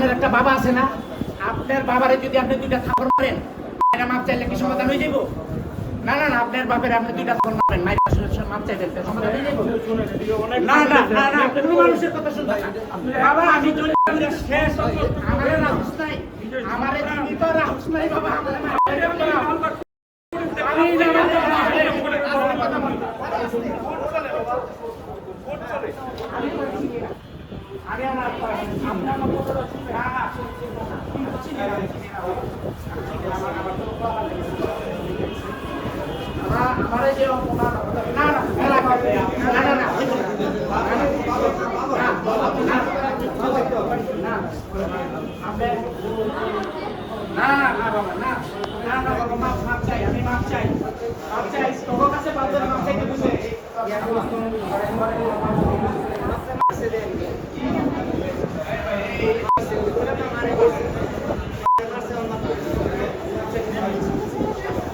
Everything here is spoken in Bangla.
আপনার একটা বাবা আছে না, আপনার বাবারে যদি আপনি দুইটা থাপড় মারেন, মায়েরা মাপ চাইলে কি সমাধান হয়ে যাবো? না না না, আপনার বাপের আপনি দুইটা থাপড় মারেন, মায়েরা মাপ চাইলে সমাধান হয়ে যাবো? না না না না, আপনি কোনো মানুষের কথা শুনবেন না। বাবা আমি চলে শেষ, আমারে রাহুস নাই, আমারে দিদি তো রাহুস নাই বাবা, আমারে আমি মাপ চাই তোর কাছে 5 জন মাপ চাইতে বসে